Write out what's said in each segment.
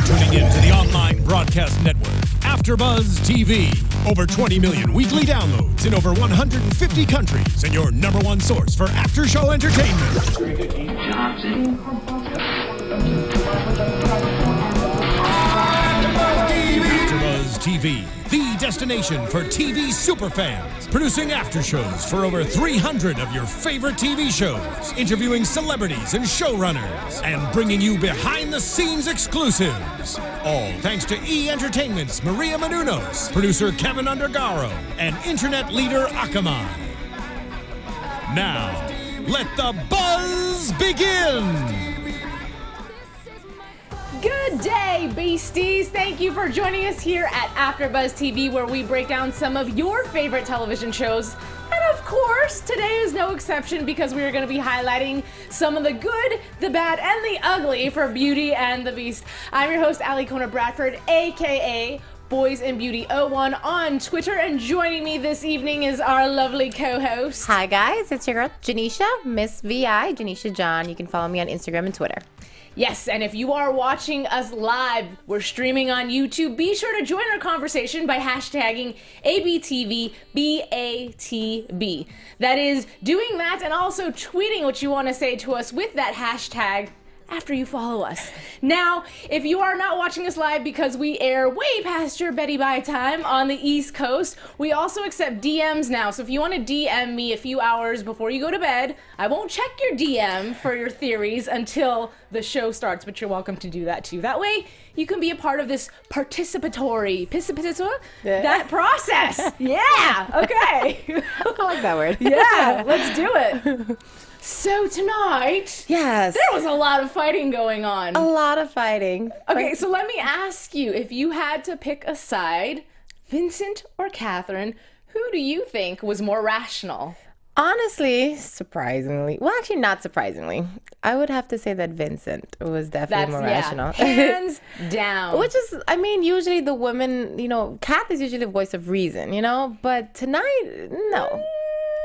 tuning in to the online broadcast network, AFTERBUZZ TV. Over 20 million weekly downloads in over 150 countries, and your number one source for after-show entertainment. AFTERBUZZ TV, the destination for TV superfans. Producing after shows for over 300 of your favorite TV shows. Interviewing celebrities and showrunners. And bringing you behind-the-scenes exclusives. All thanks to E! Entertainment's Maria Menounos, producer Kevin Undergaro, and internet leader Akamai. Now, let the buzz begin! Good day, beasties! Thank you for joining us here at AfterBuzz TV, where we break down some of your favorite television shows. And of course, today is no exception because we are going to be highlighting some of the good, the bad, and the ugly for Beauty and the Beast. I'm your host, Alikona Bradford, aka Boys in Beauty 01 on Twitter, and joining me this evening is our lovely co-host. Hi guys, it's your girl Janeisha, Miss VI, Janeisha John. You can follow me on Instagram and Twitter. Yes, and if you are watching us live, we're streaming on YouTube. Be sure to join our conversation by hashtagging ABTVBATB. That is doing that and also tweeting what you want to say to us with that hashtag after you follow us. Now, if you are not watching us live because we air way past your Betty Bye time on the East Coast, we also accept DMs now. So if you want to DM me a few hours before you go to bed, I won't check your DM for your theories until the show starts, but you're welcome to do that too. That way, you can be a part of this participatory, that process. Yeah, okay. I like that word. Yeah, let's do it. So tonight, yes, there was a lot of fighting going on. A lot of fighting. Okay, so let me ask you, if you had to pick a side, Vincent or Catherine, who do you think was more rational? Honestly, surprisingly, well, actually not surprisingly, I would have to say that Vincent was definitely more rational. Hands down. Which is, I mean, usually the women, you know, Kath is usually the voice of reason, you know, but tonight, no.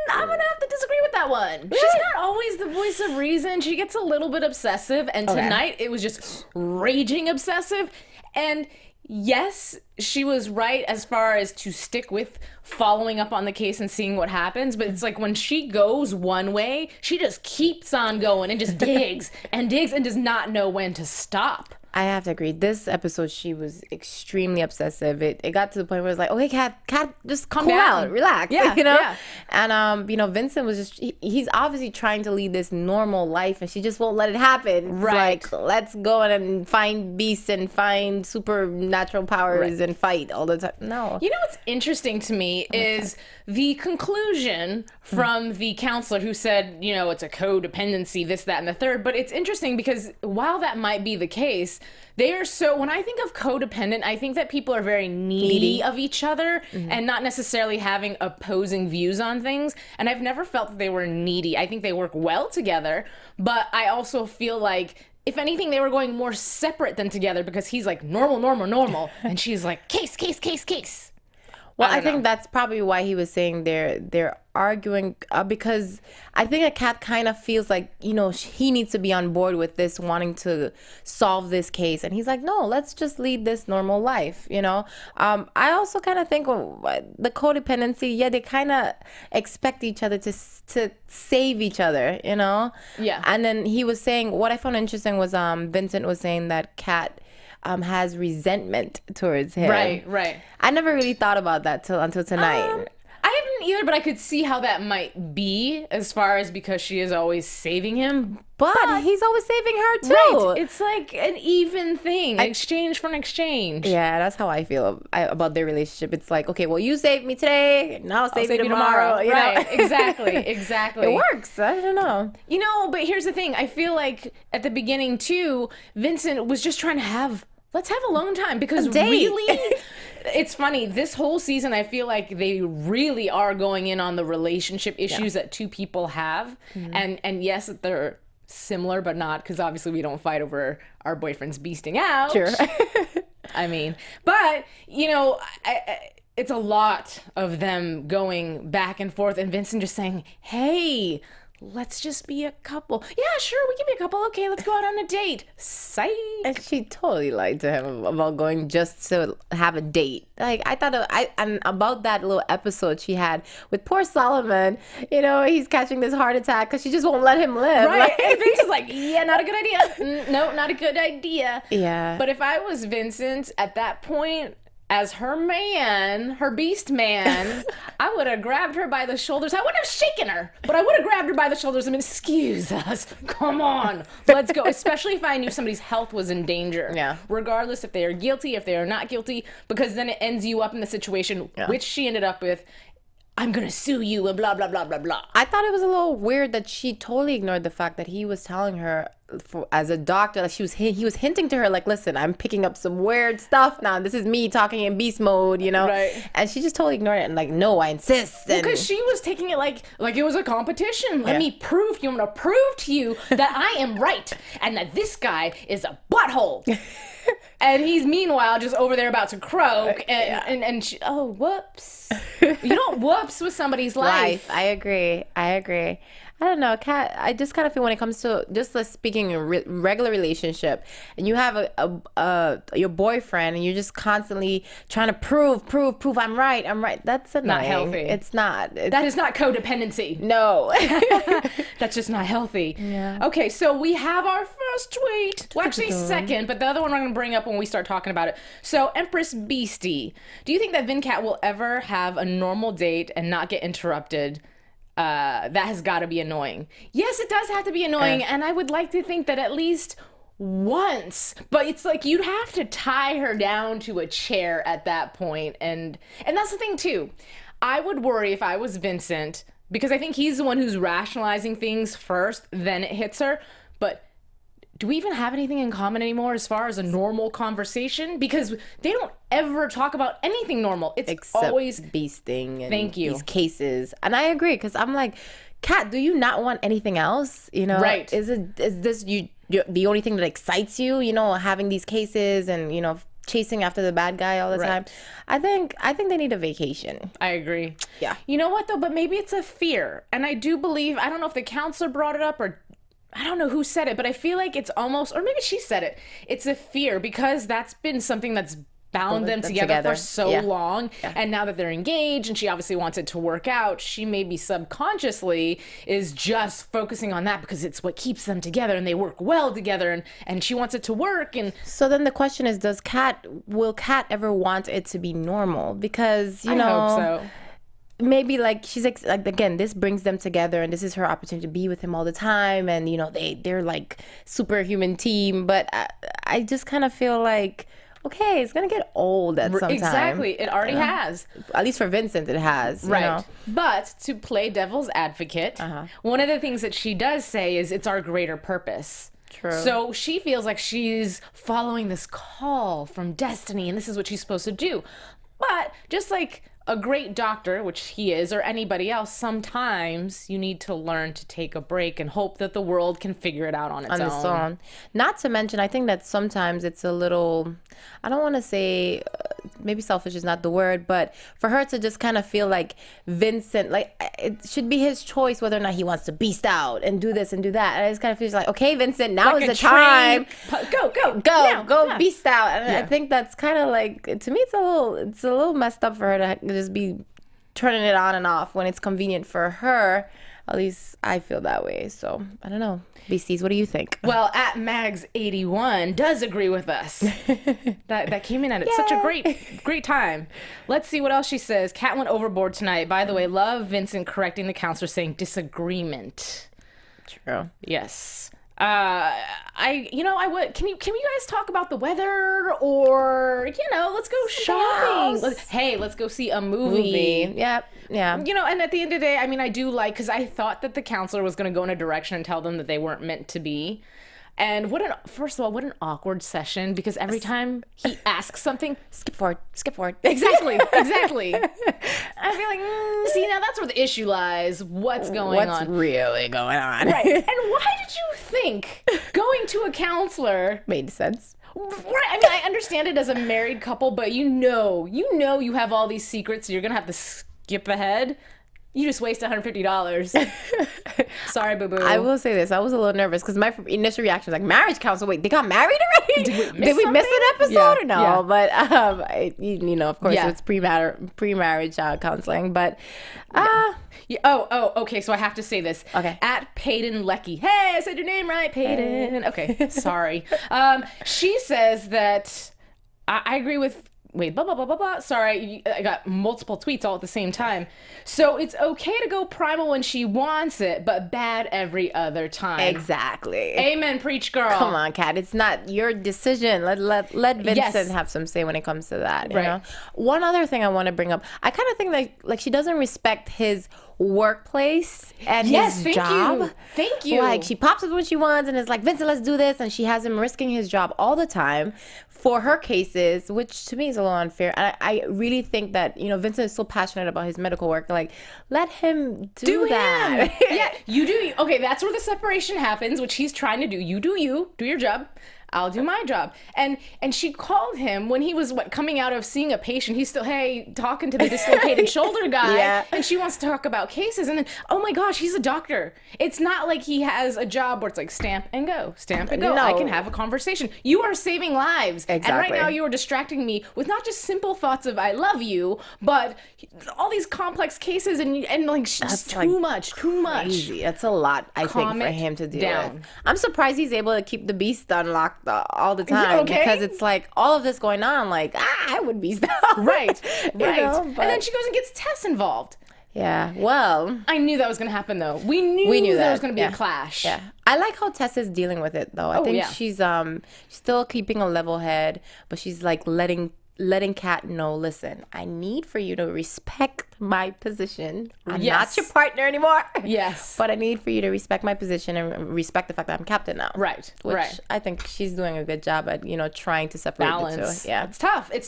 I'm gonna have to disagree with that one. Really? She's not always the voice of reason. She gets a little bit obsessive, and tonight it was just raging obsessive. And yes, she was right as far as to stick with following up on the case and seeing what happens, but it's like when she goes one way, she just keeps on going and just digs and digs and does not know when to stop. I have to agree. This episode, she was extremely obsessive. It got to the point where it's like, okay, Kat, just calm down, relax, yeah, you know? Yeah. And, you know, Vincent was just, he's obviously trying to lead this normal life, and she just won't let it happen. It's right. like, let's go and find beasts and find supernatural powers and fight all the time. No. You know what's interesting to me is the conclusion from the counselor who said, you know, it's a codependency, this, that, and the third. But it's interesting because while that might be the case, they are so, when I think of codependent, I think that people are very needy of each other and not necessarily having opposing views on things. And I've never felt that they were needy. I think they work well together, but I also feel like if anything, they were going more separate than together because he's like normal, and she's like case. Well, I think that's probably why he was saying they're arguing because I think that Kat kind of feels like, you know, he needs to be on board with this, wanting to solve this case. And he's like, no, let's just lead this normal life, you know. I also kind of think the codependency, they kind of expect each other to save each other, you know. Yeah. And then he was saying, what I found interesting was Vincent was saying that Kat has resentment towards him. Right. I never really thought about that until tonight. I haven't either, but I could see how that might be as far as because she is always saving him. But he's always saving her too. Right. It's like an even thing, exchange for an exchange. Yeah, that's how I feel about their relationship. It's like, okay, well, you saved me today, and I'll save you tomorrow. You right, know? Exactly. It works. I don't know. You know, but here's the thing. I feel like at the beginning, too, Vincent was just trying to let's have alone time because really, it's funny. This whole season, I feel like they really are going in on the relationship issues that two people have. And yes, they're similar, but not, because obviously we don't fight over our boyfriends beasting out. Sure. I mean, but, you know, it's a lot of them going back and forth and Vincent just saying, hey, let's just be a couple. Yeah, sure, we can be a couple. Okay, let's go out on a date. Psych. And she totally lied to him about going just to have a date. Like, I thought, and about that little episode she had with poor Solomon, you know, he's catching this heart attack because she just won't let him live. Right. Like, And Vince is like, yeah, not a good idea. No, not a good idea. Yeah. But if I was Vincent at that point, as her man, her beast man, I would have grabbed her by the shoulders. I wouldn't have shaken her, but I would have grabbed her by the shoulders and been, excuse us, come on, let's go. Especially if I knew somebody's health was in danger. Yeah. Regardless if they are guilty, if they are not guilty, because then it ends you up in the situation which she ended up with. I'm gonna sue you and blah, blah, blah, blah, blah. I thought it was a little weird that she totally ignored the fact that he was telling her as a doctor, like he was hinting to her, like, listen, I'm picking up some weird stuff now. This is me talking in beast mode, you know? Right. And she just totally ignored it and like, no, I insist. Because she was taking it like it was a competition. Let me prove to you, I'm gonna prove to you that I am right and that this guy is a butthole. And he's meanwhile just over there about to croak and she, oh, whoops. You don't whoops with somebody's life. I agree. I don't know, Kat. I just kind of feel when it comes to just speaking in regular relationship, and you have your boyfriend, and you're just constantly trying to prove I'm right. That's annoying. Not healthy. It's not. That is not codependency. No. That's just not healthy. Yeah. Okay, so we have our first tweet. Well, actually second, but the other one I'm going to bring up when we start talking about it. So, Empress Beastie, do you think that Vincat will ever have a normal date and not get interrupted? That has got to be annoying. Yes, it does have to be annoying, and I would like to think that at least once, but it's like you'd have to tie her down to a chair at that point, and that's the thing too. I would worry if I was Vincent, because I think he's the one who's rationalizing things first, then it hits her. But do we even have anything in common anymore as far as a normal conversation? Because they don't ever talk about anything normal. It's except always beasting and thank you these cases. And I agree, because I'm like, Kat, do you not want anything else? You know, right? Is this the only thing that excites you? You know, having these cases and, you know, chasing after the bad guy all the time. I think they need a vacation. I agree. Yeah. You know what though? But maybe it's a fear, and I do believe, I don't know if the counselor brought it up or I don't know who said it, but I feel like it's almost, or maybe she said it, it's a fear because that's been something that's bound them together for so long. Yeah. And now that they're engaged and she obviously wants it to work out, she maybe subconsciously is just focusing on that because it's what keeps them together and they work well together, and she wants it to work. And so then the question is, will Kat ever want it to be normal? Because, you know, I hope so. Maybe like she's like again, this brings them together and this is her opportunity to be with him all the time, and you know they're like superhuman team. But I just kind of feel like, okay, it's gonna get old at some time. Exactly, it already has. At least for Vincent, it has. Right. You know? But to play devil's advocate, one of the things that she does say is it's our greater purpose. True. So she feels like she's following this call from destiny, and this is what she's supposed to do. But just like a great doctor, which he is, or anybody else, sometimes you need to learn to take a break and hope that the world can figure it out on its own. Not to mention, I think that sometimes it's a little, I don't want to say, maybe selfish is not the word, but for her to just kind of feel like Vincent, like it should be his choice whether or not he wants to beast out and do this and do that. And I just kind of feel like, okay, Vincent, now Like is a the time. Go Beast out. And I think that's kind of like, to me, it's a little messed up for her to just be turning it on and off when it's convenient for her. At least I feel that way. So I don't know. Beasties, what do you think? Well, at Mags81 does agree with us. that came in at such a great time. Let's see what else she says. Kat went overboard tonight. By the way, love Vincent correcting the counselor, saying disagreement. True. Yes. I would. Can you guys talk about the weather, or let's go shopping. Let's go see a movie. Yep. Yeah. And at the end of the day, I mean, I do like, because I thought that the counselor was going to go in a direction and tell them that they weren't meant to be. And first of all, what an awkward session, because every time he asks something, skip forward. Exactly. I feel like, see, now that's where the issue lies. What's going on? What's really going on? Right. And why did you think going to a counselor made sense? Right. I mean, I understand it as a married couple, but you have all these secrets, so you're going to have to skip ahead. You just waste $150. Sorry, boo-boo. I will say this. I was a little nervous because my initial reaction was like, marriage counselor. Wait, they got married already? Did we miss an episode or no? Yeah. But, you know, of course, it's pre-marriage counseling. But, okay. So I have to say this. Okay. At Peyton Lecky. Hey, I said your name right, Peyton. Okay, sorry. She says that I agree with... Wait, blah, blah, blah, blah, blah. Sorry, I got multiple tweets all at the same time. So it's okay to go primal when she wants it, but bad every other time. exactly. Amen, preach, girl. Come on, Kat. It's not your decision. Let Vincent Yes. have some say when it comes to that. You Right. know? One other thing I want to bring up. I kind of think like she doesn't respect his workplace and his job. Thank you. Like she pops up when she wants and is like, Vincent, let's do this. And she has him risking his job all the time for her cases, which to me is a little unfair. And I really think that, you know, Vincent is so passionate about his medical work. Like, let him do that. Yeah, you do you. Okay, that's where the separation happens, which he's trying to do. You do your job. I'll do my job. And she called him when he was coming out of seeing a patient. He's still, hey, talking to the dislocated shoulder guy. Yeah. And she wants to talk about cases. And then, oh my gosh, he's a doctor. It's not like he has a job where it's like stamp and go, stamp and go. No. I can have a conversation. You are saving lives. And right Exactly. now you are distracting me with not just simple thoughts of I love you, but all these complex cases and like just too much. Crazy. That's a lot, I Calm think, for it him to deal down. with. I'm surprised he's able to keep the beast unlocked all the time okay? because it's like all of this going on. Like, I would beast down. Right. You know, And but- then she goes and gets Tess involved. Yeah. Well, I knew that was going to happen, though. We knew there was going to be a clash. Yeah. I like how Tess is dealing with it, though. I think she's still keeping a level head, but she's like letting Kat know, listen, I need for you to respect my position. I'm Yes. not your partner anymore. Yes. But I need for you to respect my position and respect the fact that I'm captain now. Right. Which Right. I think she's doing a good job at, you know, trying to separate Balance. the two. Yeah. It's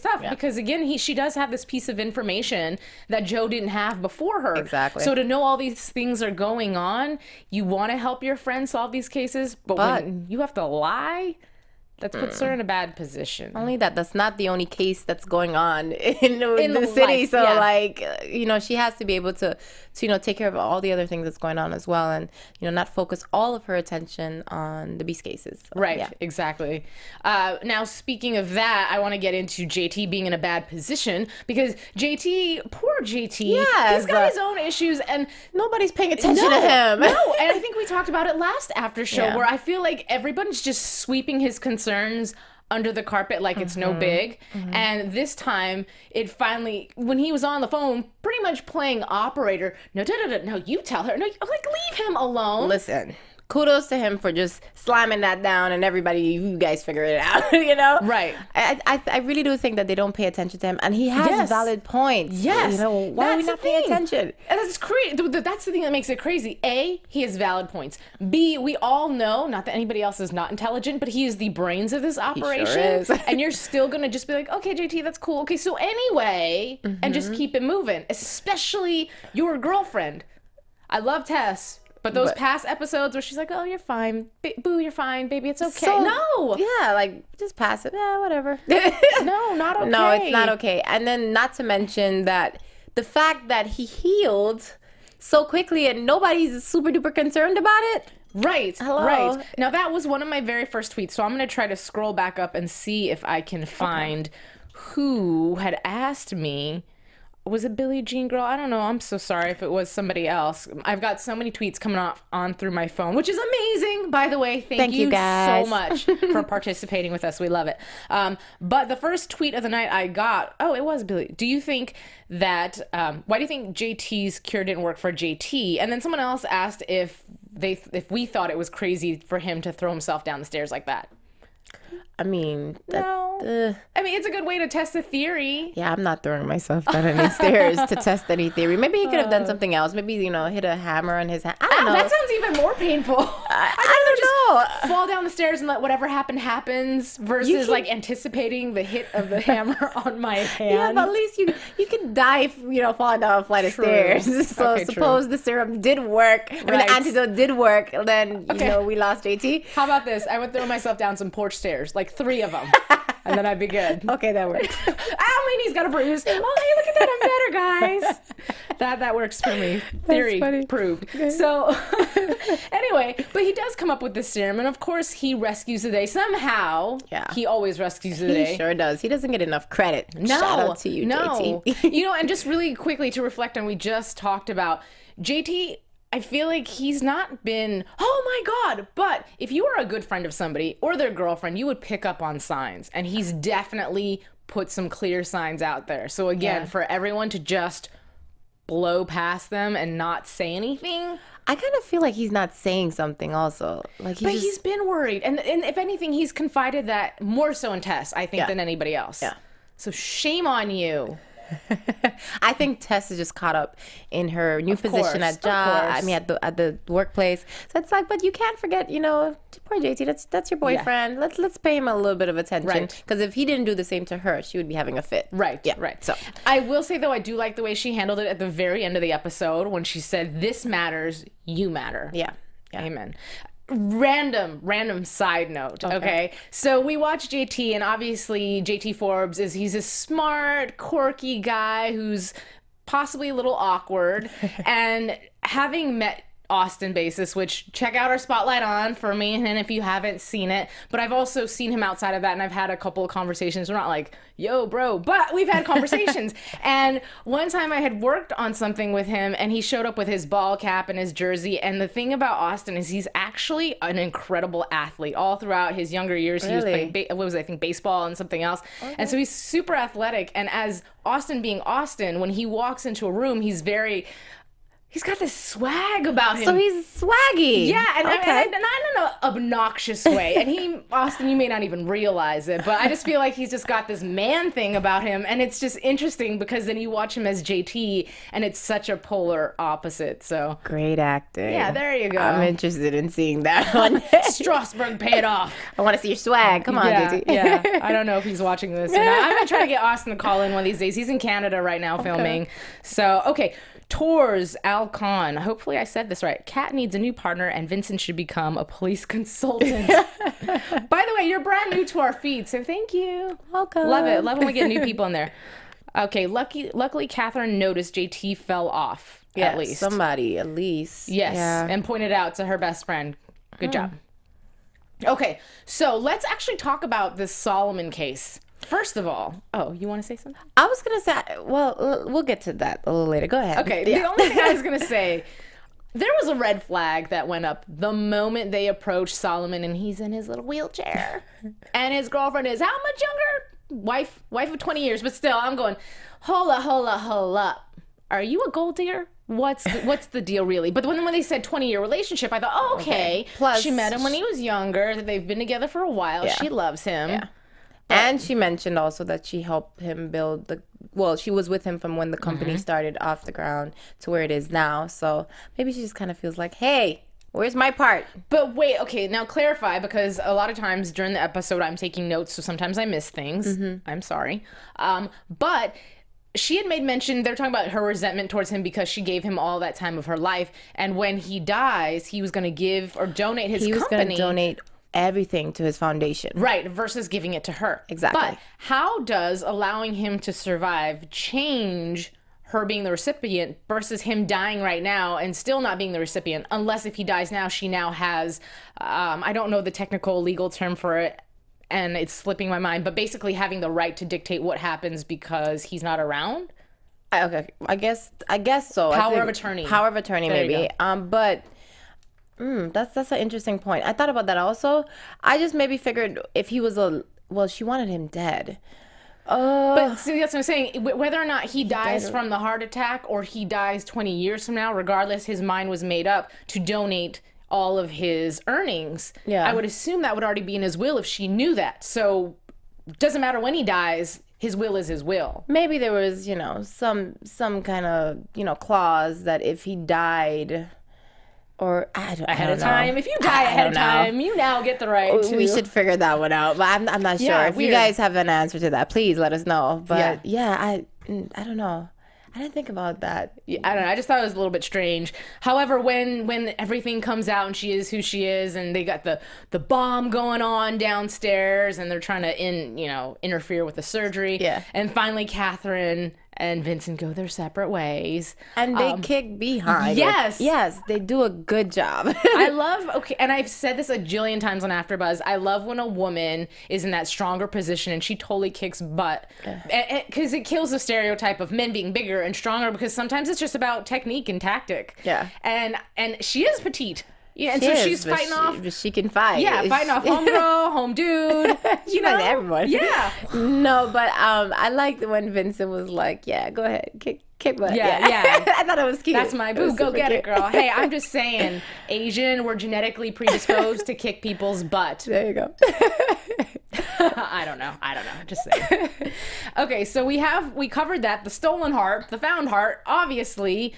tough because again, she does have this piece of information that Joe didn't have before her. Exactly. So to know all these things are going on, you want to help your friend solve these cases, but when you have to lie, that puts her in a bad position. Only that's not the only case that's going on in the city. life, So yeah. like, you know, she has to be able to, you know, take care of all the other things that's going on as well. And, you know, not focus all of her attention on the beast cases. So, Right, yeah. exactly. Now, speaking of that, I want to get into JT being in a bad position because poor JT, Yes. he's got his own issues and Nobody's paying attention to him. No, and I think we talked about it last after show Yeah. where I feel like everybody's just sweeping his concerns under the carpet like it's no big. And this time, it finally, when he was on the phone, pretty much playing operator, no, you tell her, no, like leave him alone. Listen, kudos to him for just slamming that down and everybody, you guys figure it out, you know? Right. I really do think that they don't pay attention to him. And he has Yes. valid points. Yes. You know, why are we That's not the paying thing. attention? And that's crazy. That's the thing that makes it crazy. A, he has valid points. B, we all know, not that anybody else is not intelligent, but he is the brains of this operation. is. And you're still going to just be like, okay, JT, that's cool. Okay, so anyway, and just keep it moving, especially your girlfriend. I love Tess. But those past episodes where she's like, oh, you're fine. Boo, you're fine. Baby, it's okay. So, no. Yeah, like, just pass it. Yeah, whatever. No, not okay. No, it's not okay. And then not to mention that the fact that he healed so quickly and nobody's super duper concerned about it. Right, Hello. right. Now, that was one of my very first tweets, so I'm going to try to scroll back up and see if I can find who had asked me. Was it Billie Jean Girl? I don't know. I'm so sorry if it was somebody else. I've got so many tweets coming on through my phone, which is amazing, by the way. Thank you guys so much for participating with us. We love it. But the first tweet of the night I got, it was Billie. Do you think that, why do you think JT's cure didn't work for JT? And then someone else asked if we thought it was crazy for him to throw himself down the stairs like that. I mean, No. I mean, it's a good way to test a theory. yeah, I'm not throwing myself down any stairs to test any theory. Maybe he could have done something else. Maybe, you know, hit a hammer on his hand. I don't know. That sounds even more painful. I don't know. Fall down the stairs and let whatever happens versus like anticipating the hit of the hammer on my hand. Yeah, but at least you can die if, you know, falling down a flight of True. stairs. So Okay, suppose the serum did work. I mean, Right. the antidote did work. Then, you Okay. know, we lost JT. How about this? I would throw myself down some porch stairs, like 3 of them, and then I'd be good. Okay, that works. Ow, my knee's got a bruise. Oh, hey, look at that. I'm better, guys. That works for me. Theory funny. proved. So anyway, but he does come up with this serum, and of course he rescues the day somehow. Yeah. He always rescues the He day. sure does. He doesn't get enough credit. No, Shout out to you, no. JT. You know, and just really quickly to reflect on, we just talked about JT. I feel like he's not been, oh my God. But if you are a good friend of somebody or their girlfriend, you would pick up on signs. And he's definitely put some clear signs out there. So again, for everyone to just blow past them and not say anything. I kind of feel like he's not saying something also. Like He's been worried. And if anything, he's confided that more so in Tess, I think, than anybody else. Yeah. So shame on you. I think Tess is just caught up in her new position course, at job. I mean, at the workplace. So it's like, but you can't forget, you know, poor JT. That's your boyfriend. Let's pay him a little bit of attention. Right. Because if he didn't do the same to her, she would be having a fit. Right. Yeah. Right. So I will say though, I do like the way she handled it at the very end of the episode when she said, "This matters. You matter." yeah. Amen. Random side note. Okay. So we watch JT, and obviously JT Forbes he's a smart, quirky guy who's possibly a little awkward. And having met Austin Basis, which check out our spotlight on for me, and if you haven't seen it, but I've also seen him outside of that, and I've had a couple of conversations. We're not like, yo bro, but we've had conversations. And one time I had worked on something with him, and he showed up with his ball cap and his jersey. And the thing about Austin is he's actually an incredible athlete. All throughout his younger years, he was playing baseball and something else. And so he's super athletic. And as Austin being Austin, when he walks into a room, he's got this swag about him. So he's swaggy. Yeah, and not in an obnoxious way. And Austin, you may not even realize it, but I just feel like he's just got this man thing about him. And it's just interesting because then you watch him as JT, and it's such a polar opposite. So Great acting. yeah, there you go. I'm interested in seeing that one. Strasbourg paid off. I want to see your swag. Come on, JT. Yeah, I don't know if he's watching this or not. I'm gonna try to get Austin to call in one of these days. He's in Canada right now filming. So okay. Tours Alcon. Hopefully I said this right. Kat needs a new partner, and Vincent should become a police consultant. By the way, you're brand new to our feed, so thank you. Welcome. Love it. Love when we get new people in there. Okay, luckily Catherine noticed JT fell off. At least somebody at least. Yes, Yeah. and pointed out to her best friend. Good job. Okay, so let's actually talk about this Solomon case. First of all, you want to say something? I was gonna say, well, we'll get to that a little later. Go ahead. Okay, the only thing I was gonna say, there was a red flag that went up the moment they approached Solomon, and he's in his little wheelchair, and his girlfriend is how much younger? Wife of 20 years, but still, I'm going, hold up. Are you a gold digger? What's the deal really? But when they said 20-year relationship, I thought, okay. Plus, she met him when he was younger. They've been together for a while. Yeah. She loves him. Yeah. And she mentioned also that she helped him build she was with him from when the company started off the ground to where it is now. So maybe she just kind of feels like, hey, where's my part? But wait, okay, now clarify, because a lot of times during the episode I'm taking notes, so sometimes I miss things. I'm sorry. But she had made mention, they're talking about her resentment towards him because she gave him all that time of her life. And when he dies, he was going to give or donate his company. He was going to donate everything to his foundation. Right, versus giving it to her. Exactly. But how does allowing him to survive change her being the recipient versus him dying right now and still not being the recipient? Unless if he dies now, she now has, I don't know the technical legal term for it, and it's slipping my mind, but basically having the right to dictate what happens because he's not around? Okay, I guess so. Power of attorney. Power of attorney, maybe. But that's an interesting point. I thought about that also. I just maybe figured if he was she wanted him dead. But see, that's what I'm saying. Whether or not he dies from the heart attack or he dies 20 years from now, regardless, his mind was made up to donate all of his earnings. Yeah. I would assume that would already be in his will if she knew that. So doesn't matter when he dies, his will is his will. Maybe there was, some kind of, clause that if he died or I don't know. Time. If you die ahead of time, you now get the right to. We should figure that one out. But I'm not sure. If you guys have an answer to that, please let us know. But I don't know. I didn't think about that. I don't know. I just thought it was a little bit strange. However, when everything comes out and she is who she is, and they got the bomb going on downstairs, and they're trying to interfere with the surgery. Yeah. And finally, Catherine and Vincent go their separate ways. And they kick behind. Yes. Yes, they do a good job. I love, and I've said this a jillion times on AfterBuzz, I love when a woman is in that stronger position and she totally kicks butt. Because it kills the stereotype of men being bigger and stronger, because sometimes it's just about technique and tactic. Yeah. And she is petite. Yeah, and so she's fighting off. She can fight. Yeah, fighting off homegirl, home dude. She fights everyone. Yeah. No, but I liked when Vincent was like, "Yeah, go ahead, kick butt." Yeah. I thought it was cute. That's my boo. Go get it, girl. Hey, I'm just saying, Asian, we're genetically predisposed to kick people's butt. There you go. I don't know. Just saying. Okay, so we covered that. The stolen heart, the found heart, obviously.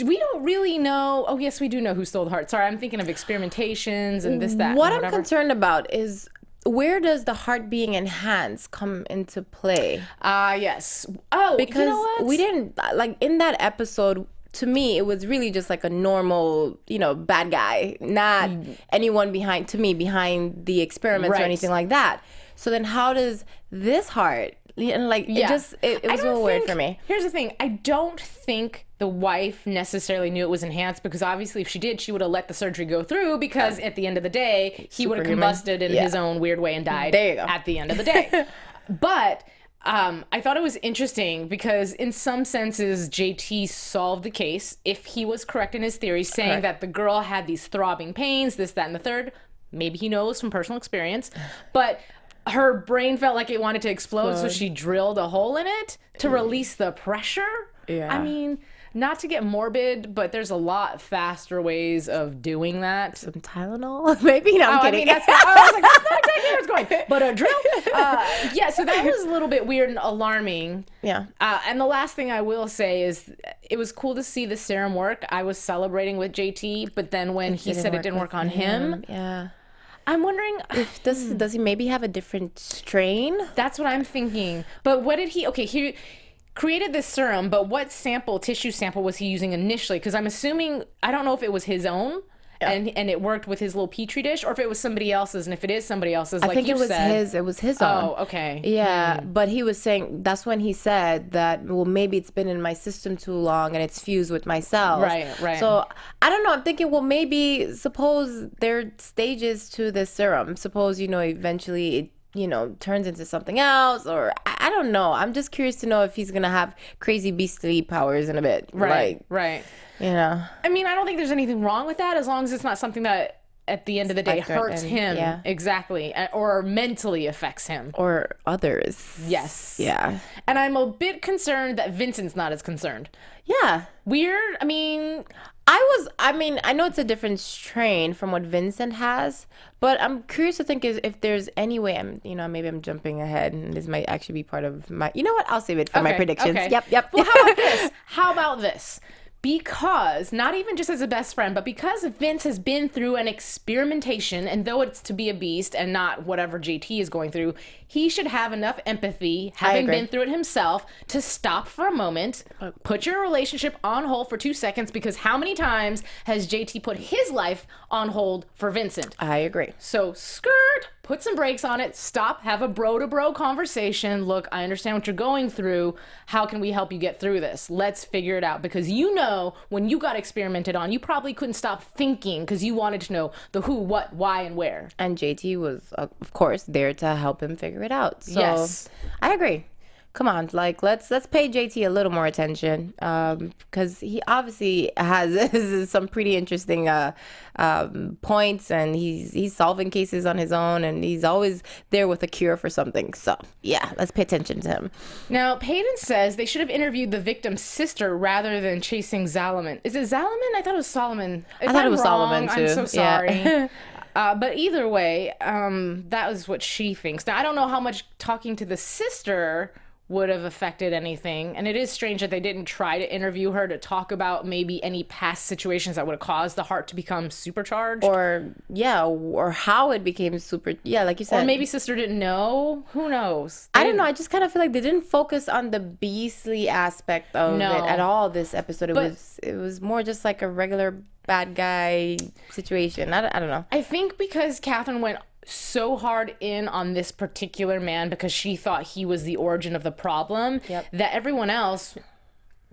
We don't really know. Oh, yes, we do know who stole the heart. Sorry, I'm thinking of experimentations and this, that. What I'm concerned about is, where does the heart being enhanced come into play? Yes. Oh, because you know what? We didn't, like, in that episode, to me, it was really just like a normal, bad guy, not anyone behind the experiments or anything like that. So then how does this heart, it was a little weird for me. Here's the thing. I don't think the wife necessarily knew it was enhanced, because obviously if she did, she would have let the surgery go through, because at the end of the day, he would have combusted in his own weird way and died at the end of the day. But I thought it was interesting because in some senses, JT solved the case if he was correct in his theory, saying that the girl had these throbbing pains, this, that, and the third. Maybe he knows from personal experience, but her brain felt like it wanted to explode, so she drilled a hole in it to release the pressure. Yeah. I mean, not to get morbid, but there's a lot faster ways of doing that. Some Tylenol? Maybe? No, I'm kidding. I mean, I was like, that's not exactly where it's going. But a drill? Yeah, so that was a little bit weird and alarming. Yeah. And the last thing I will say is it was cool to see the serum work. I was celebrating with JT, but then when he said it didn't work on him. Yeah. I'm wondering if does he maybe have a different strain? That's what I'm thinking. But what did he created this serum, but what tissue sample was he using initially? Because I'm assuming, I don't know if it was his own and it worked with his little petri dish, or if it was somebody else's. And if it is somebody else's, I think it was his own. Oh, okay. Yeah, but he was saying, that's when he said that, well, maybe it's been in my system too long and it's fused with my cells. Right. So I don't know. I'm thinking, well, maybe suppose there are stages to this serum. Suppose, eventually it turns into something else, or I don't know. I'm just curious to know if he's gonna have crazy beastly powers in a bit. Right. I mean, I don't think there's anything wrong with that, as long as it's not something that at the end of the day hurts him. Yeah. Exactly. Or mentally affects him. Or others. Yes. Yeah. And I'm a bit concerned that Vincent's not as concerned. Yeah. Weird. I mean, I know it's a different strain from what Vincent has, but I'm curious to think if there's any way maybe I'm jumping ahead and this might actually be part of my, I'll save it for my predictions. Okay. Yep. Well, how about this? Because, not even just as a best friend, but because Vince has been through an experimentation, and though it's to be a beast and not whatever JT is going through, he should have enough empathy, having been through it himself, to stop for a moment, put your relationship on hold for 2 seconds, because how many times has JT put his life on hold for Vincent? I agree. So, put some brakes on it, stop, have a bro-to-bro conversation. Look, I understand what you're going through. How can we help you get through this? Let's figure it out. Because when you got experimented on, you probably couldn't stop thinking because you wanted to know the who, what, why, and where. And JT was, of course, there to help him figure it out. So yes. I agree. Come on, let's pay JT a little more attention, because he obviously has some pretty interesting points, and he's solving cases on his own, and he's always there with a cure for something. So yeah, let's pay attention to him. Now, Peyton says they should have interviewed the victim's sister rather than chasing Zalman. Is it Zalman? I thought it was Solomon. I thought it was Solomon too. I'm so sorry. Yeah. But either way, that was what she thinks. Now, I don't know how much talking to the sister would have affected anything, and it is strange that they didn't try to interview her to talk about maybe any past situations that would have caused the heart to become supercharged, or how it became like you said, or maybe sister didn't know. Who knows? I don't know. I just kind of feel like they didn't focus on the beastly aspect of it at all this episode. It was more just like a regular bad guy situation. I don't know. I think because Catherine went so hard in on this particular man because she thought he was the origin of the problem that everyone else,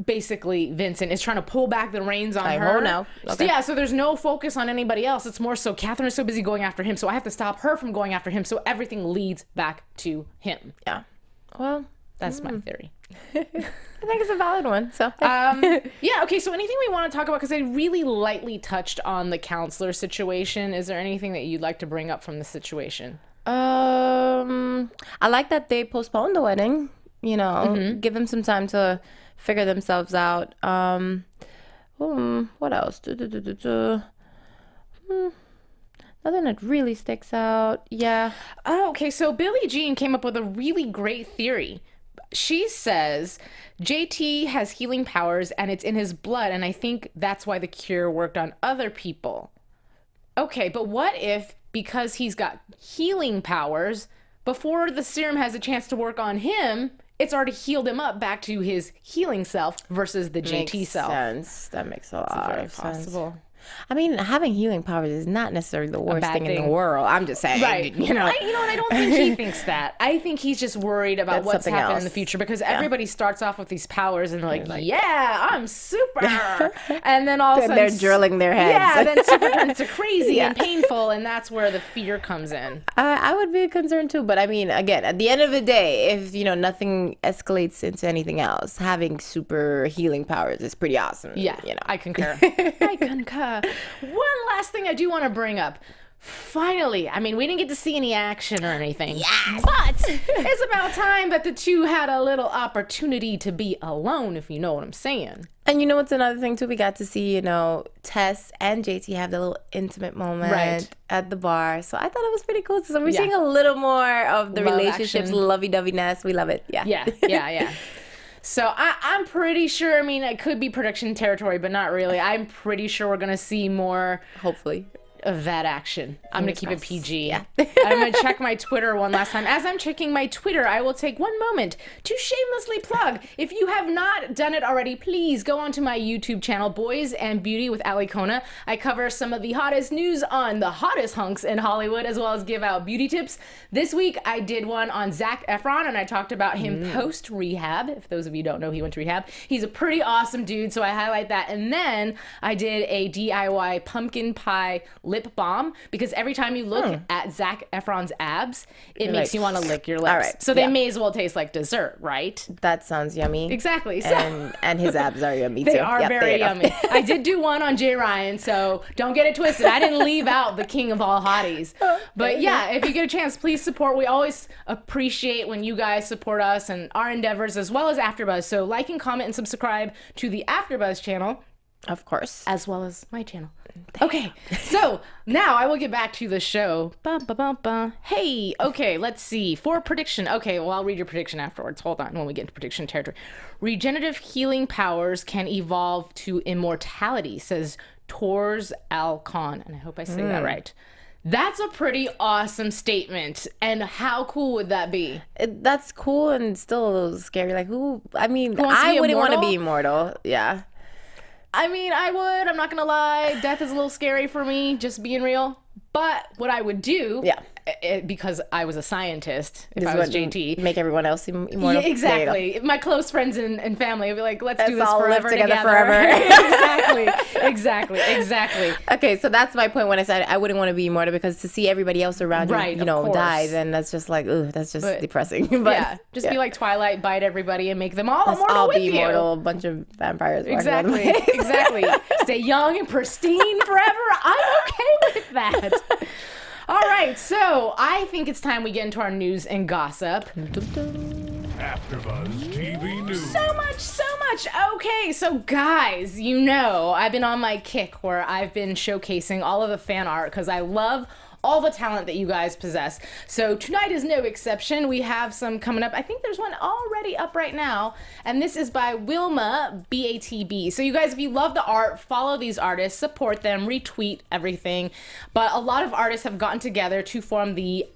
basically Vincent, is trying to pull back the reins on her. Oh, no. Okay. So, so there's no focus on anybody else. It's more so Catherine is so busy going after him, so I have to stop her from going after him, so everything leads back to him. Yeah. Well, that's my theory. I think it's a valid one. So yeah, okay, so anything we want to talk about, because I really lightly touched on the counselor situation. Is there anything that you'd like to bring up from the situation? I like that they postponed the wedding, you know, give them some time to figure themselves out. What else? Nothing that really sticks out. Yeah. Oh, okay, so Billie Jean came up with a really great theory. She says JT has healing powers and it's in his blood, and I think that's why the cure worked on other people. Okay, but what if, because he's got healing powers, before the serum has a chance to work on him, it's already healed him up back to his healing self versus the JT self? Sense. That makes a lot of sense. Possible. I mean, having healing powers is not necessarily the worst thing in the world. I'm just saying, right? You know, and I don't think he thinks that. I think he's just worried about what's happening in the future, because everybody starts off with these powers and they're like, yeah, I'm super, and then all of a sudden they're drilling their heads. Yeah, then super turns to crazy and painful, and that's where the fear comes in. I would be concerned too, but I mean, again, at the end of the day, if nothing escalates into anything else, having super healing powers is pretty awesome. Yeah, I concur. I concur. One last thing I do want to bring up. Finally, I mean, we didn't get to see any action or anything. Yes. But it's about time that the two had a little opportunity to be alone, if you know what I'm saying. And you know what's another thing too? We got to see, Tess and JT have the little intimate moment at the bar. So I thought it was pretty cool. So we're seeing a little more of the relationships, lovey-dovey-ness. We love it. Yeah. So I'm pretty sure, I mean, it could be prediction territory, but not really. I'm pretty sure we're going to see more, hopefully, of that action. I'm going to keep it PG. Yeah. I'm going to check my Twitter one last time. As I'm checking my Twitter, I will take one moment to shamelessly plug. If you have not done it already, please go onto my YouTube channel, Boys and Beauty with Alikona. I cover some of the hottest news on the hottest hunks in Hollywood, as well as give out beauty tips. This week, I did one on Zac Efron, and I talked about him post-rehab. If those of you don't know, he went to rehab. He's a pretty awesome dude, so I highlight that. And then I did a DIY pumpkin pie lip balm, because every time you look at Zac Efron's abs, it makes you want to lick your lips. All right. So they may as well taste like dessert, right? That sounds yummy. Exactly. So and his abs are yummy too. They are very yummy. I did do one on Jay Ryan, so don't get it twisted. I didn't leave out the king of all hotties. But yeah, if you get a chance, please support. We always appreciate when you guys support us and our endeavors, as well as AfterBuzz. So like and comment and subscribe to the AfterBuzz channel. Of course. As well as my channel. Okay, so now I will get back to the show. Hey, okay, let's see. For prediction. Okay, well, I'll read your prediction afterwards. Hold on when we get into prediction territory. Regenerative healing powers can evolve to immortality, says Tors Al-Khan. And I hope I say that right. That's a pretty awesome statement. And how cool would that be? That's cool and still a little scary. Like, I wouldn't want to be immortal. Yeah. I mean, I would. I'm not going to lie. Death is a little scary for me, just being real. But what I would do, because I was a scientist, if I was JT. Make everyone else immortal. Yeah, exactly. My close friends and family would be like, let's do this all forever live together. Forever. Exactly. Okay, so that's my point when I said I wouldn't want to be immortal, because to see everybody else around you, die, then that's just like, that's just depressing. But yeah, be like Twilight, bite everybody and make them all immortal all with be immortal, a bunch of vampires. Exactly. Stay young and pristine forever. I'm okay with that. All right, so I think it's time we get into our news and gossip. AfterBuzz TV News. So much. Okay, so guys, I've been on my kick where I've been showcasing all of the fan art because I love all the talent that you guys possess. So tonight is no exception. We have some coming up. I think there's one already up right now, and this is by Wilma BATB. So you guys, if you love the art, follow these artists, support them, retweet everything. But a lot of artists have gotten together to form the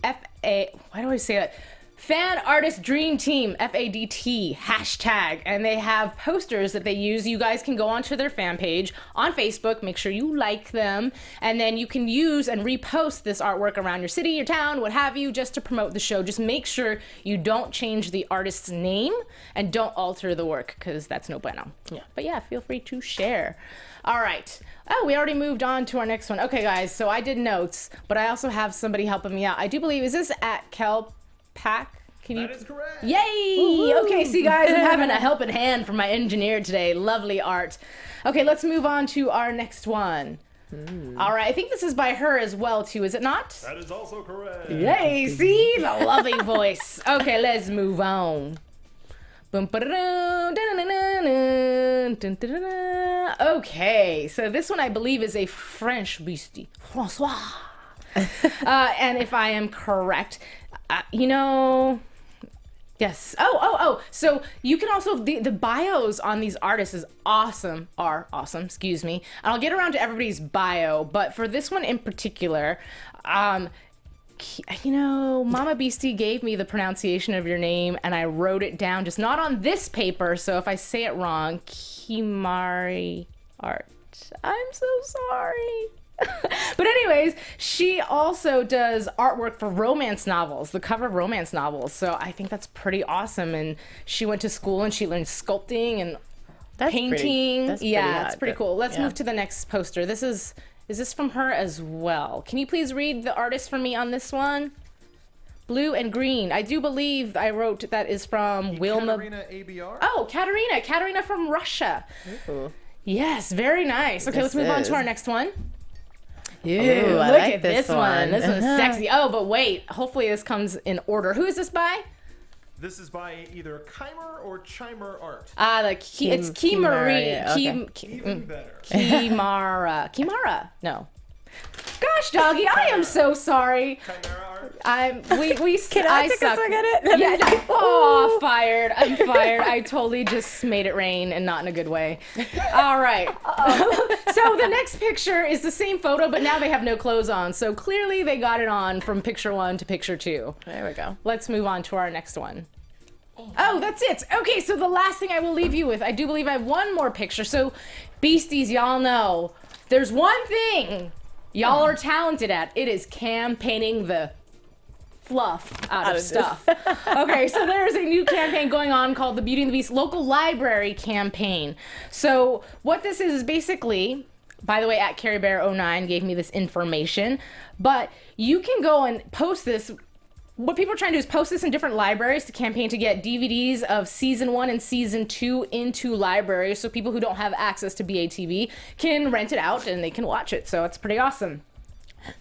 Fan Artist Dream Team, FADT, hashtag, and they have posters that they use. You guys can go onto their fan page on Facebook, make sure you like them, and then you can use and repost this artwork around your city, your town, what have you, just to promote the show. Just make sure you don't change the artist's name and don't alter the work, because that's no bueno. Yeah. But yeah, feel free to share. All right. Oh, we already moved on to our next one. Okay, guys, so I did notes, but I also have somebody helping me out. I do believe, is this at Kel Pack? That is correct. Yay! Woo-hoo. Okay, see guys, I'm having a helping hand from my engineer today. Lovely art. Okay, let's move on to our next one. All right, I think this is by her as well, too, is it not? That is also correct. Yay, see? The lovely voice. Okay, let's move on. Okay, so this one I believe is a French beastie. Francois. And if I am correct, yes. Oh. So you can also, the bios on these artists are awesome, excuse me. And I'll get around to everybody's bio, but for this one in particular, Mama Beastie gave me the pronunciation of your name and I wrote it down, just not on this paper. So if I say it wrong, Kimari Art. I'm so sorry. But anyways, she also does artwork for romance novels, the cover of romance novels. So I think that's pretty awesome. And she went to school and she learned sculpting and painting. It's pretty cool. Let's move to the next poster. Is this from her as well? Can you please read the artist for me on this one? Blue and green. I do believe I wrote that is from Wilma. Katerina ABR? Oh, Katerina from Russia. Ooh. Yes, very nice. Okay, let's move on to our next one. Ooh, look like at this one. This one's sexy. Oh, but wait. Hopefully this comes in order. Who is this by? This is by either Chimer or Chimer Art. It's Kimari. Okay. Even better. Kimara. No. Gosh, doggy, I am so sorry. Chimera Art. I take suck. a swing at it? Yeah. Oh, fired. I'm fired. I totally just made it rain and not in a good way. All right. So the next picture is the same photo, but now they have no clothes on. So clearly they got it on from picture 1 to picture 2. There we go. Let's move on to our next one. Oh, that's it. Okay, so the last thing I will leave you with, I do believe I have one more picture. So beasties, y'all know, there's one thing y'all are talented at. It is campaigning the fluff out of stuff. Okay, so there's a new campaign going on called the Beauty and the Beast Local Library Campaign. So what this is basically, by the way, at CarrieBear09 gave me this information, but you can go and post this. What people are trying to do is post this in different libraries to campaign to get DVDs of season 1 and season 2 into libraries, so people who don't have access to BATV can rent it out and they can watch it. So it's pretty awesome.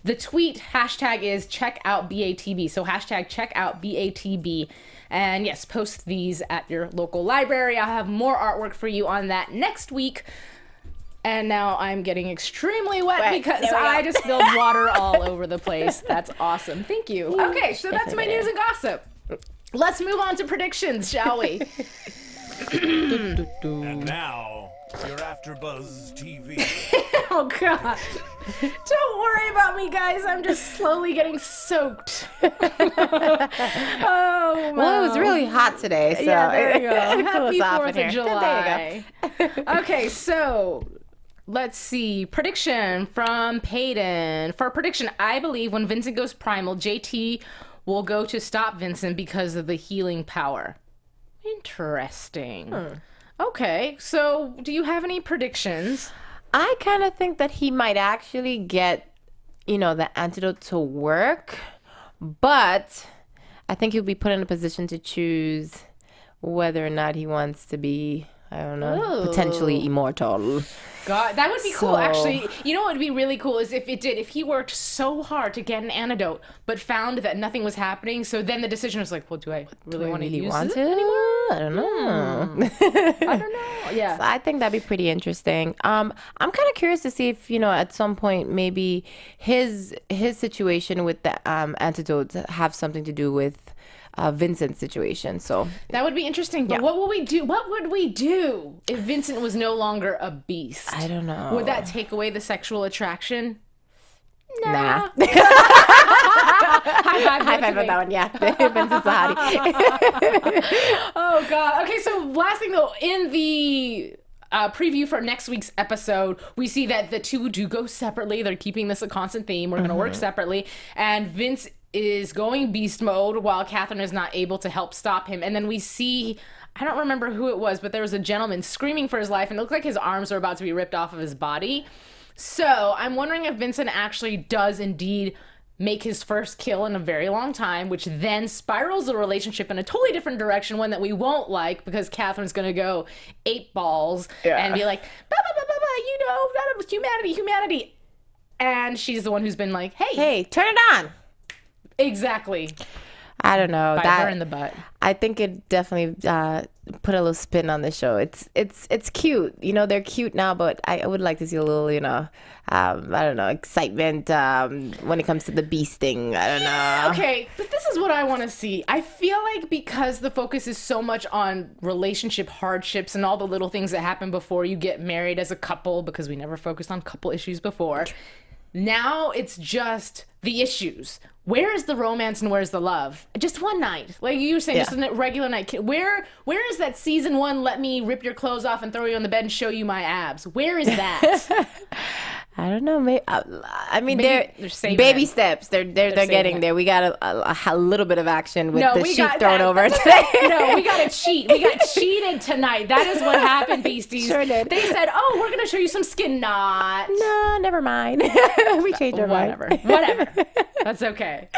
The tweet hashtag is #checkoutBATB. So hashtag #checkoutBATB. And yes, post these at your local library. I'll have more artwork for you on that next week. And now I'm getting extremely wet because I just spilled water all over the place. That's awesome. Thank you. Okay, so that's my news and gossip. Let's move on to predictions, shall we? And now, your AFTERBUZZ TV. Oh, God. Don't worry about me, guys. I'm just slowly getting soaked. Oh, well, it was really hot today, so yeah, there you go. Happy off 4th in here. of July. There you go. Okay, so let's see. Prediction from Peyton. For prediction, I believe when Vincent goes primal, JT will go to stop Vincent because of the healing power. Interesting. Okay, so do you have any predictions? I kind of think that he might actually get, the antidote to work, but I think he'll be put in a position to choose whether or not he wants to be, I don't know, potentially immortal. God, that would be cool, actually. You know what would be really cool is if he worked so hard to get an antidote, but found that nothing was happening, so then the decision was like, well, do I really want to use it anymore? I don't know. I don't know. Yeah. So I think that'd be pretty interesting. I'm kind of curious to see if, at some point maybe his situation with the antidotes have something to do with Vincent's situation. So that would be interesting. But what would we do? What would we do if Vincent was no longer a beast? I don't know. Would that take away the sexual attraction? Nah. I High five on that one, yeah. Vincent's a hottie. Oh God. Okay, so last thing though, in the preview for next week's episode, we see that the two do go separately. They're keeping this a constant theme. We're going to work separately. And Vince is going beast mode while Catherine is not able to help stop him. And then we see, I don't remember who it was, but there was a gentleman screaming for his life, and it looked like his arms were about to be ripped off of his body. So I'm wondering if Vincent actually does indeed make his first kill in a very long time, which then spirals the relationship in a totally different direction, one that we won't like, because Catherine's going to go 8 balls and be like, bah, bah, bah, bah, bah, you know, humanity. And she's the one who's been like, hey, turn it on. Exactly. I don't know. Bite her in the butt. I think it definitely put a little spin on the show. It's cute. You know, they're cute now, but I would like to see a little, you know, I don't know, excitement when it comes to the beast thing. I don't know. Okay, but this is what I want to see. I feel like because the focus is so much on relationship hardships and all the little things that happen before you get married as a couple, because we never focused on couple issues before. Now it's just the issues. Where is the romance and where's the love? Just one night. Like you were saying, just a regular night. Where is that season 1, let me rip your clothes off and throw you on the bed and show you my abs? Where is that? I don't know. Maybe, I mean, Maybe they're baby steps. They're getting there. We got a little bit of action with the sheet thrown over today. No, we got to cheat. We got cheated tonight. That is what happened, beasties. Sure did. They said, "Oh, we're gonna show you some skin." Not. No, never mind. We changed our mind. Whatever. That's okay.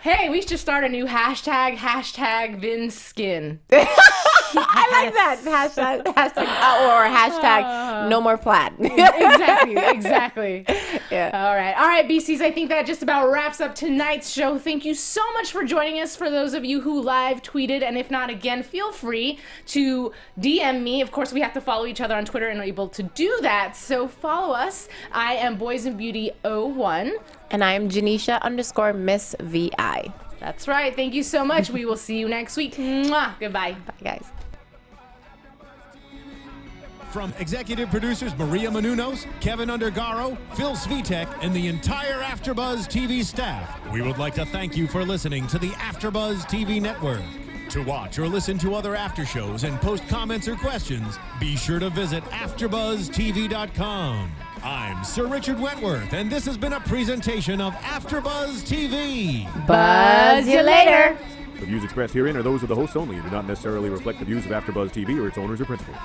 Hey, we should start a new hashtag Vince Skin. I like that hashtag or hashtag no more plaid. Exactly. Yeah. All right, beasties. I think that just about wraps up tonight's show. Thank you so much for joining us. For those of you who live tweeted, and if not, again, feel free to DM me. Of course, we have to follow each other on Twitter and are able to do that. So follow us. I am Boys and Beauty 01. And I am Janeisha _Miss VI. That's right. Thank you so much. We will see you next week. Mwah. Goodbye. Bye, guys. From executive producers Maria Menounos, Kevin Undergaro, Phil Svitek, and the entire AfterBuzz TV staff, we would like to thank you for listening to the AfterBuzz TV network. To watch or listen to other after shows and post comments or questions, be sure to visit AfterBuzzTV.com. I'm Sir Richard Wentworth, and this has been a presentation of AfterBuzz TV. Buzz you later. The views expressed herein are those of the hosts only and do not necessarily reflect the views of AfterBuzz TV or its owners or principals.